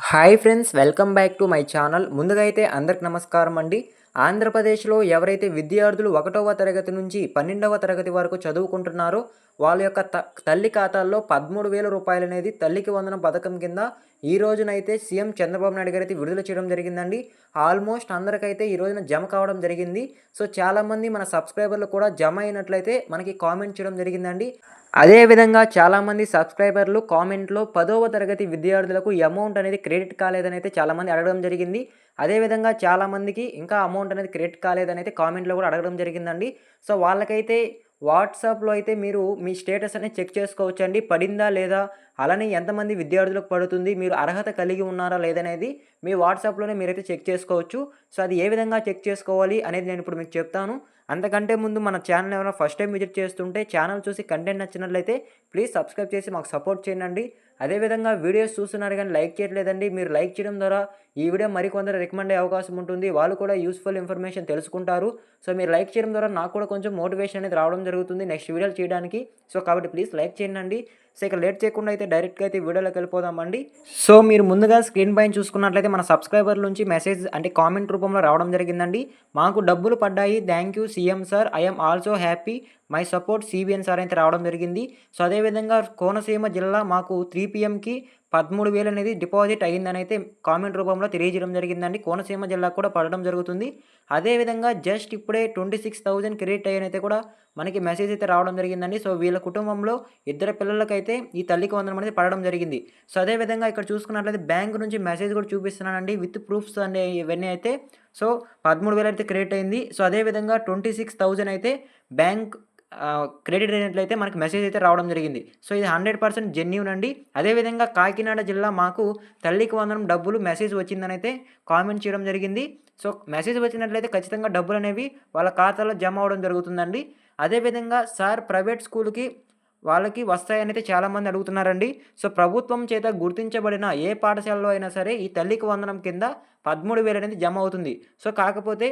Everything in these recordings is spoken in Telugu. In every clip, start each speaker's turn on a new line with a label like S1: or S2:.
S1: Hi friends, welcome back to my channel. ముందుగా అయితే అందరికి నమస్కారం అండి. ఆంధ్రప్రదేశ్లో ఎవరైతే విద్యార్థులు 1వ తరగతి నుంచి 12వ తరగతి వరకు చదువుకుంటున్నారో వాళ్ళ యొక్క తల్లి ఖాతాల్లో 13,000 రూపాయలనేది తల్లికి వందనం పథకం కింద ఈ రోజునైతే సీఎం చంద్రబాబు నాయుడు గారైతే విడుదల చేయడం జరిగిందండి. ఆల్మోస్ట్ అందరికైతే ఈ రోజున జమ కావడం జరిగింది. సో చాలామంది మన సబ్స్క్రైబర్లు కూడా జమ అయినట్లయితే మనకి కామెంట్ చేయడం జరిగిందండి. అదేవిధంగా చాలామంది సబ్స్క్రైబర్లు కామెంట్‌లో 10వ తరగతి విద్యార్థులకు ఈ అమౌంట్ అనేది క్రెడిట్ కాలేదని అయితే చాలామంది అడగడం జరిగింది. అదేవిధంగా చాలామందికి ఇంకా అమౌంట్ అనేది క్రెడిట్ కాలేదని అయితే కామెంట్‌లో కూడా అడగడం జరిగిందండి. సో వాళ్ళకైతే వాట్సాప్‌లో అయితే మీరు మీ స్టేటస్ అనేది చెక్ చేసుకోవచ్చండి. పడిందా లేదా? అలానే ఎంతమంది విద్యార్థులకు పడుతుంది? మీరు అర్హత కలిగి ఉన్నారా లేదనేది మీ వాట్సాప్‌లోనే మీరైతే చెక్ చేసుకోవచ్చు. సో అది ఏ విధంగా చెక్ చేసుకోవాలి అనేది నేను ఇప్పుడు మీకు చెప్తాను. అంతకంటే ముందు మన ఛానల్ ఎవరైనా ఫస్ట్ టైం విజిట్ చేస్తుంటే ఛానల్ చూసి కంటెంట్ నచ్చినట్లయితే ప్లీజ్ సబ్స్క్రైబ్ చేసి మాకు సపోర్ట్ చేయండి. అదేవిధంగా వీడియోస్ చూస్తున్నారు కానీ లైక్ చేయట్లేదండి. మీరు లైక్ చేయడం ద్వారా ఈ వీడియో మరికొందరు రికమెండ్ అయ్యే అవకాశం ఉంటుంది. వాళ్ళు కూడా యూస్‌ఫుల్ ఇన్ఫర్మేషన్ తెలుసుకుంటారు. సో మీరు లైక్ చేయడం ద్వారా నాకు కూడా కొంచెం మోటివేషన్ అనేది రావడం జరుగుతుంది నెక్స్ట్ వీడియోలు చేయడానికి. సో కాబట్టి ప్లీజ్ లైక్ చేయండి. సో ఇక లేట్ చేయకుండా అయితే డైరెక్ట్‌గా అయితే వీడియోలోకి వెళ్ళిపోదామండి. సో మీరు ముందుగా స్క్రీన్ పైన చూసుకున్నట్లయితే మన సబ్స్క్రైబర్ల నుంచి మెసేజ్ అంటే కామెంట్ రూపంలో రావడం జరిగిందండి. మాకు డబ్బులు పడ్డాయి. Thank you CM sir. I am also happy. My support CBN sir అయితే రావడం జరిగింది. సో అదేవిధంగా కోనసీమ జిల్లా మాకు 3 PMకి 13,000 అనేది డిపాజిట్ అయ్యిందని అయితే కామెంట్ రూపంలో తెలియజేయడం జరిగిందండి. కోనసీమ జిల్లాకు కూడా పడడం జరుగుతుంది. అదేవిధంగా జస్ట్ ఇప్పుడే 26,000 క్రెడిట్ అయ్యనైతే కూడా మనకి మెసేజ్ అయితే రావడం జరిగిందండి. సో వీళ్ళ కుటుంబంలో ఇద్దరు పిల్లలకైతే ఈ తల్లికి వందనం అనేది పడడం జరిగింది. సో అదేవిధంగా ఇక్కడ చూసుకున్నట్లయితే బ్యాంక్ నుంచి మెసేజ్ కూడా చూపిస్తున్నానండి విత్ ప్రూఫ్స్ అండి ఇవన్నీ అయితే. సో 13,000 అయితే క్రెడిట్ అయింది. సో అదేవిధంగా 26,000 అయితే బ్యాంక్ క్రెడిట్ అయినట్లయితే మనకి మెసేజ్ అయితే రావడం జరిగింది. సో ఇది 100% జెన్యూన్ అండి. అదేవిధంగా కాకినాడ జిల్లా మాకు తల్లికి వందనం డబ్బులు మెసేజ్ వచ్చిందని అయితే కామెంట్ చేయడం జరిగింది. సో మెసేజ్ వచ్చినట్లయితే ఖచ్చితంగా డబ్బులనేవి వాళ్ళ ఖాతాలో జమ అవ్వడం జరుగుతుందండి. అదేవిధంగా సార్ ప్రైవేట్ స్కూల్‌కి వాళ్ళకి వస్తాయని అయితే చాలామంది అడుగుతున్నారండి. సో ప్రభుత్వం చేత గుర్తించబడిన ఏ పాఠశాలలో అయినా సరే ఈ తల్లికి వందనం కింద 13,000 అనేది జమ అవుతుంది. సో కాకపోతే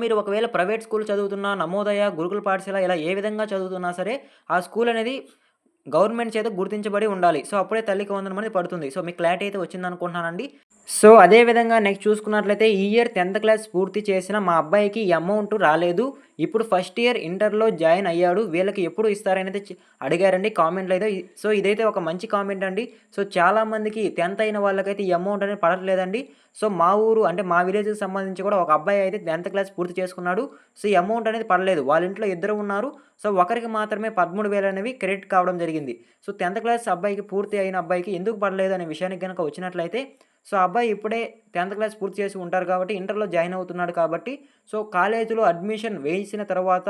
S1: మీరు ఒకవేళ ప్రైవేట్ స్కూల్ చదువుతున్నా, నవోదయ, గురుకుల పాఠశాల ఇలా ఏ విధంగా చదువుతున్నా సరే, ఆ స్కూల్ అనేది గవర్నమెంట్ చేత గుర్తించబడి ఉండాలి. సో అప్పుడే తల్లికి వందనం అనేది పడుతుంది. సో మీకు క్లారిటీ అయితే వచ్చిందనుకుంటున్నానండి. సో అదే విధంగా నెక్స్ట్ చూసుకున్నట్లయితే ఈ ఇయర్ 10th క్లాస్ పూర్తి చేసిన మా అబ్బాయికి ఈ అమౌంట్ రాలేదు. ఇప్పుడు ఫస్ట్ ఇయర్ ఇంటర్‌లో జాయిన్ అయ్యాడు. వీళ్ళకి ఎప్పుడు ఇస్తారనైతే అడిగారండి కామెంట్‌లో అయితే. సో ఇదైతే ఒక మంచి కామెంట్ అండి. సో చాలామందికి 10th అయిన వాళ్ళకైతే ఈ అమౌంట్ అనేది పడట్లేదండి. సో మా ఊరు అంటే మా విలేజ్‌కి సంబంధించి కూడా ఒక అబ్బాయి అయితే 10th క్లాస్ పూర్తి చేసుకున్నాడు. సో ఈ అమౌంట్ అనేది పడలేదు. వాళ్ళ ఇంట్లో ఇద్దరు ఉన్నారు. సో ఒకరికి మాత్రమే 13,000 అనేవి క్రెడిట్ కావడం జరిగింది. సో 10th క్లాస్ అబ్బాయికి పూర్తి అయిన అబ్బాయికి ఎందుకు పడలేదు అనే విషయానికి గనుక వచ్చినట్లయితే సో అబ్బాయి ఇప్పుడే 10th క్లాస్ పూర్తి చేసి ఉంటారు కాబట్టి ఇంటర్‌లో జాయిన్ అవుతున్నాడు కాబట్టి సో కాలేజీలో అడ్మిషన్ వేసిన తర్వాత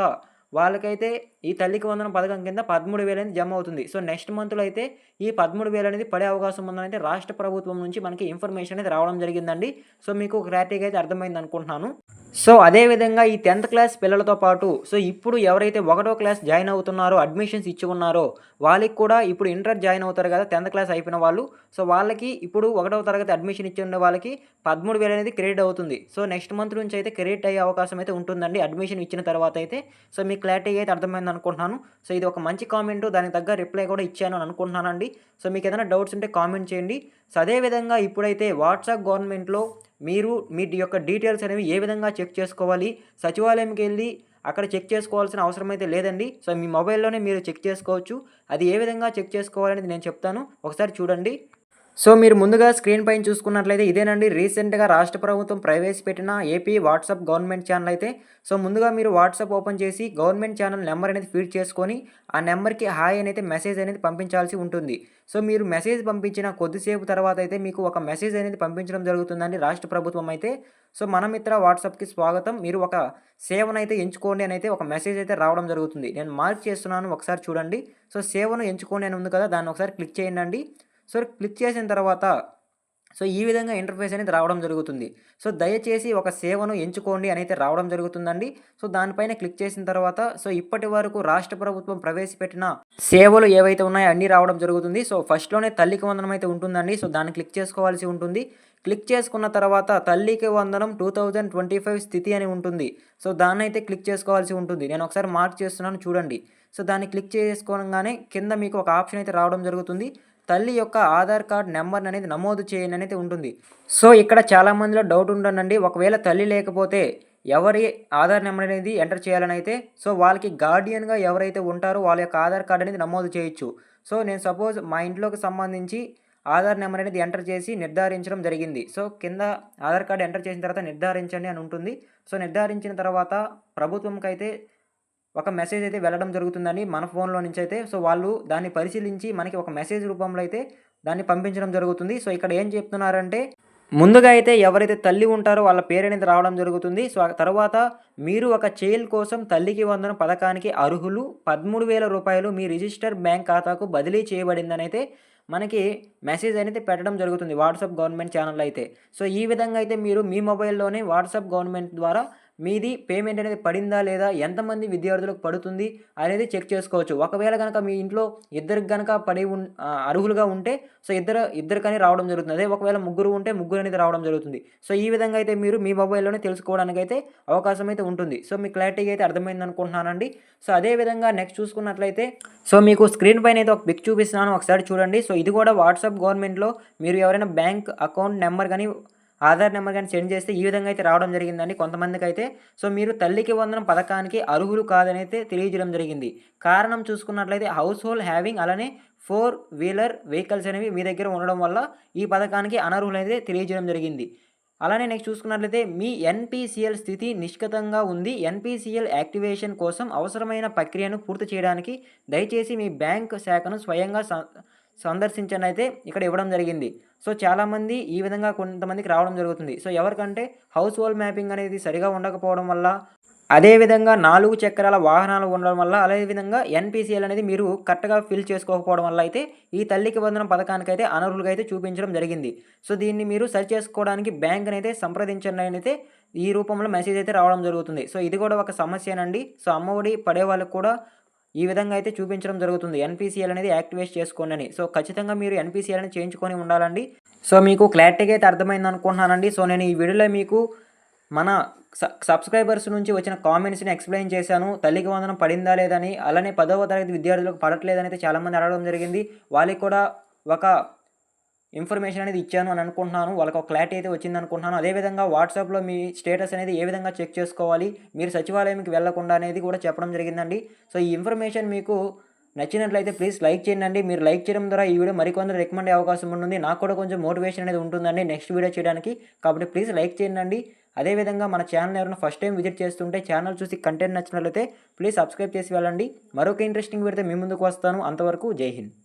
S1: వాళ్ళకైతే ఈ తల్లికి వందనం పథకం కింద 13,000 అనేది జమ అవుతుంది. సో నెక్స్ట్ మంత్‌లో అయితే ఈ 13,000 అనేది పడే అవకాశం ఉందని అయితే రాష్ట్ర ప్రభుత్వం నుంచి మనకి ఇన్ఫర్మేషన్ అనేది రావడం జరిగిందండి. సో మీకు క్లారిటీగా అయితే అర్థమైంది అనుకుంటున్నాను. సో అదే విధంగా ఈ 10th క్లాస్ పిల్లలతో పాటు సో ఇప్పుడు ఎవరైతే 1వ క్లాస్ జాయిన్ అవుతున్నారో అడ్మిషన్స్ ఇచ్చి ఉన్నారో వాళ్ళకి కూడా ఇప్పుడు ఇంటర్ జాయిన్ అవుతారు కదా 10th క్లాస్ అయిపోయిన వాళ్ళు. సో వాళ్ళకి ఇప్పుడు 1వ తరగతి అడ్మిషన్ ఇచ్చి ఉన్న వాళ్ళకి 13,000 అనేది క్రెడిట్ అవుతుంది. సో నెక్స్ట్ మంత్ నుంచి అయితే క్రెడిట్ అయ్యే అవకాశం అయితే ఉంటుందండి అడ్మిషన్ ఇచ్చిన తర్వాత అయితే. సో మీకు క్లారిటీగా అయితే అర్థమైంది అనుకుంటున్నాను. సో ఇది ఒక మంచి కామెంట్ దానికి తగ్గ రిప్లై కూడా ఇచ్చాను అని అనుకుంటున్నానండి. సో మీకు ఏదైనా డౌట్స్ ఉంటే కామెంట్ చేయండి. సో అదే విధంగా ఇప్పుడైతే వాట్సాప్ గవర్నమెంట్‌లో మీరు మీ యొక్క డీటెయిల్స్ అనేవి ఏ విధంగా చెక్ చేసుకోవాలి? సచివాలయంకెళ్ళి అక్కడ చెక్ చేసుకోవాల్సిన అవసరం అయితే లేదండి. సో మీ మొబైల్‌లోనే మీరు చెక్ చేసుకోవచ్చు. అది ఏ విధంగా చెక్ చేసుకోవాలనేది నేను చెప్తాను. ఒకసారి చూడండి. సో మీరు ముందుగా స్క్రీన్ పైన చూసుకున్నట్లయితే ఇదేనండి రీసెంట్‌గా రాష్ట్ర ప్రభుత్వం ప్రవేశపెట్టిన ఏపీ వాట్సాప్ గవర్నమెంట్ ఛానల్ అయితే. సో ముందుగా మీరు వాట్సాప్ ఓపెన్ చేసి గవర్నమెంట్ ఛానల్ నెంబర్ అనేది ఫీడ్ చేసుకొని ఆ నెంబర్‌కి హాయ్ అని అయితే మెసేజ్ అనేది పంపించాల్సి ఉంటుంది. సో మీరు మెసేజ్ పంపించిన కొద్దిసేపు తర్వాత అయితే మీకు ఒక మెసేజ్ అనేది పంపించడం జరుగుతుందండి రాష్ట్ర ప్రభుత్వం అయితే. సో మన మిత్ర వాట్సాప్‌కి స్వాగతం. మీరు ఒక సేవనైతే ఎంచుకోండి అని అయితే ఒక మెసేజ్ అయితే రావడం జరుగుతుంది. నేను మార్క్ చేస్తున్నాను ఒకసారి చూడండి. సో సేవను ఎంచుకోండి అని ఉంది కదా దాన్ని ఒకసారి క్లిక్ చేయండి. సో క్లిక్ చేసిన తర్వాత సో ఈ విధంగా ఇంటర్ఫేస్ అనేది రావడం జరుగుతుంది. సో దయచేసి ఒక సేవను ఎంచుకోండి అని అయితే రావడం జరుగుతుందండి. సో దానిపైన క్లిక్ చేసిన తర్వాత సో ఇప్పటి వరకు రాష్ట్ర ప్రభుత్వం ప్రవేశపెట్టిన సేవలు ఏవైతే ఉన్నాయో అన్నీ రావడం జరుగుతుంది. సో ఫస్ట్‌లోనే తల్లికి వందనం అయితే ఉంటుందండి. సో దాన్ని క్లిక్ చేసుకోవాల్సి ఉంటుంది. క్లిక్ చేసుకున్న తర్వాత తల్లికి వందనం 2025 స్థితి అని ఉంటుంది. సో దాన్నైతే క్లిక్ చేసుకోవాల్సి ఉంటుంది. నేను ఒకసారి మార్క్ చేస్తున్నాను చూడండి. సో దాన్ని క్లిక్ చేసుకోగానే కింద మీకు ఒక ఆప్షన్ అయితే రావడం జరుగుతుంది. తల్లి యొక్క ఆధార్ కార్డ్ నెంబర్ అనేది నమోదు చేయండి అనేది ఉంటుంది. సో ఇక్కడ చాలామందిలో డౌట్ ఉంటుందండి. ఒకవేళ తల్లి లేకపోతే ఎవరి ఆధార్ నెంబర్ అనేది ఎంటర్ చేయాలని అయితే సో వాళ్ళకి గార్డియన్‌గా ఎవరైతే ఉంటారో వాళ్ళ యొక్క ఆధార్ కార్డ్ అనేది నమోదు చేయొచ్చు. సో నేను సపోజ్ మా ఇంట్లోకి సంబంధించి ఆధార్ నెంబర్ అనేది ఎంటర్ చేసి నిర్ధారించడం జరిగింది. సో కింద ఆధార్ కార్డ్ ఎంటర్ చేసిన తర్వాత నిర్ధారించండి అని ఉంటుంది. సో నిర్ధారించిన తర్వాత ప్రభుత్వంకైతే ఒక మెసేజ్ అయితే వెళ్ళడం జరుగుతుందని మన ఫోన్‌లో నుంచి అయితే. సో వాళ్ళు దాన్ని పరిశీలించి మనకి ఒక మెసేజ్ రూపంలో అయితే దాన్ని పంపించడం జరుగుతుంది. సో ఇక్కడ ఏం చెప్తున్నారంటే ముందుగా అయితే ఎవరైతే తల్లి ఉంటారో వాళ్ళ పేరనేది రావడం జరుగుతుంది. సో ఆ తర్వాత మీరు ఒక చైల్డ్ కోసం తల్లికి వందనం పథకానికి అర్హులు. రూ. 13,000 మీ రిజిస్టర్ బ్యాంక్ ఖాతాకు బదిలీ చేయబడిందనైతే మనకి మెసేజ్ అనేది పెట్టడం జరుగుతుంది వాట్సాప్ గవర్నమెంట్ ఛానల్‌లో అయితే. సో ఈ విధంగా అయితే మీరు మీ మొబైల్‌లోనే వాట్సాప్ గవర్నమెంట్ ద్వారా మీది పేమెంట్ అనేది పడిందా లేదా, ఎంతమంది విద్యార్థులకు పడుతుంది అనేది చెక్ చేసుకోవచ్చు. ఒకవేళ గనక మీ ఇంట్లో ఇద్దరికి గనక అర్హులుగా ఉంటే సో ఇద్దరికని రావడం జరుగుతుంది. అదే ఒకవేళ ముగ్గురు ఉంటే ముగ్గురు అనేది రావడం జరుగుతుంది. సో ఈ విధంగా అయితే మీరు మీ మొబైల్‌లోనే తెలుసుకోవడానికైతే అవకాశం అయితే ఉంటుంది. సో మీకు క్లారిటీగా అయితే అర్థమైంది అనుకుంటున్నానండి. సో అదే విధంగా నెక్స్ట్ చూసుకున్నట్లయితే సో మీకు స్క్రీన్ పైన అయితే ఒక పిక్ చూపిస్తున్నాను, ఒకసారి చూడండి. సో ఇది కూడా వాట్సాప్ గవర్నమెంట్‌లో మీరు ఎవరైనా బ్యాంక్ అకౌంట్ నెంబర్ గాని ఆధార్ నెంబర్ కానీ సెండ్ చేస్తే ఈ విధంగా అయితే రావడం జరిగిందండి కొంతమందికైతే. సో మీరు తల్లికి వందనం పథకానికి అర్హులు కాదని అయితే తెలియజేయడం జరిగింది. కారణం చూసుకున్నట్లయితే హౌస్ హోల్డ్ హ్యావింగ్ అలానే 4 వీలర్ వెహికల్స్ అనేవి మీ దగ్గర ఉండడం వల్ల ఈ పథకానికి అనర్హులైతే తెలియజేయడం జరిగింది. అలానే నెక్స్ట్ చూసుకున్నట్లయితే మీ ఎన్‌పీసీఎల్ స్థితి నిష్కతంగా ఉంది. ఎన్‌పీసీఎల్ యాక్టివేషన్ కోసం అవసరమైన ప్రక్రియను పూర్తి చేయడానికి దయచేసి మీ బ్యాంక్ శాఖను స్వయంగా సందర్శించండి అయితే ఇక్కడ ఇవ్వడం జరిగింది. సో చాలామంది ఈ విధంగా కొంతమందికి రావడం జరుగుతుంది. సో ఎవరికంటే హౌస్ హోల్డ్ మ్యాపింగ్ అనేది సరిగా ఉండకపోవడం వల్ల, అదేవిధంగా 4 చక్రాల వాహనాలు ఉండడం వల్ల, అదేవిధంగా ఎన్‌పీసీఎల్ అనేది మీరు కరెక్ట్‌గా ఫిల్ చేసుకోకపోవడం వల్ల అయితే ఈ తల్లికి వందనం పథకానికైతే అనర్హులుగా అయితే చూపించడం జరిగింది. సో దీన్ని మీరు సరి చేసుకోవడానికి బ్యాంక్‌నైతే సంప్రదించండి అని అయితే ఈ రూపంలో మెసేజ్ అయితే రావడం జరుగుతుంది. సో ఇది కూడా ఒక సమస్యేనండి. సో అమ్మఒడి పడే వాళ్ళకి కూడా ఈ విధంగా అయితే చూపించడం జరుగుతుంది. ఎన్‌పీసీఎల్ అనేది యాక్టివేట్ చేసుకోండి అని. సో ఖచ్చితంగా మీరు ఎన్‌పీసీఎల్ అనేది చేయించుకొని ఉండాలండి. సో మీకు క్లారిటీగా అయితే అర్థమైంది అనుకుంటున్నానండి. సో నేను ఈ వీడియోలో మీకు మన సబ్స్క్రైబర్స్ నుంచి వచ్చిన కామెంట్స్‌ని ఎక్స్‌ప్లెయిన్ చేశాను. తల్లికి వందనం పడిందా లేదని, అలానే 10వ తరగతి విద్యార్థులకు పడట్లేదని అయితే చాలామంది అడగడం జరిగింది. వాళ్ళకి కూడా ఒక ఇన్ఫర్మేషన్ అనేది ఇచ్చాను అని అనుకుంటున్నాను. వాళ్ళకి ఒక క్లారిటీ అయితే వచ్చింది అనుకుంటున్నాను. అదేవిధంగా వాట్సాప్‌లో మీ స్టేటస్ అనేది ఏ విధంగా చెక్ చేసుకోవాలి, మీరు సచివాలయంకి వెళ్ళకుండా అనేది కూడా చెప్పడం జరిగిందండి. సో ఈ ఇన్ఫర్మేషన్ మీకు నచ్చినట్లయితే ప్లీజ్ లైక్ చేయండి. మీరు లైక్ చేయడం ద్వారా ఈ వీడియో మరికొందరు రికమెండ్ అయ్యే అవకాశం ఉంటుంది. నాకు కూడా కొంచెం మోటివేషన్ అనేది ఉంటుందండి నెక్స్ట్ వీడియో చేయడానికి. కాబట్టి ప్లీజ్ లైక్ చేయండి. అదేవిధంగా మన ఛానల్ ఎవరైనా ఫస్ట్ టైం విజిట్ చేస్తుంటే ఛానల్ చూసి కంటెంట్ నచ్చినట్లయితే ప్లీజ్ సబ్స్క్రైబ్ చేసి వెళ్ళండి. మరొక ఇంట్రెస్టింగ్ వీడియోతో మీ ముందుకు వస్తాను. అంతవరకు జై హింద్.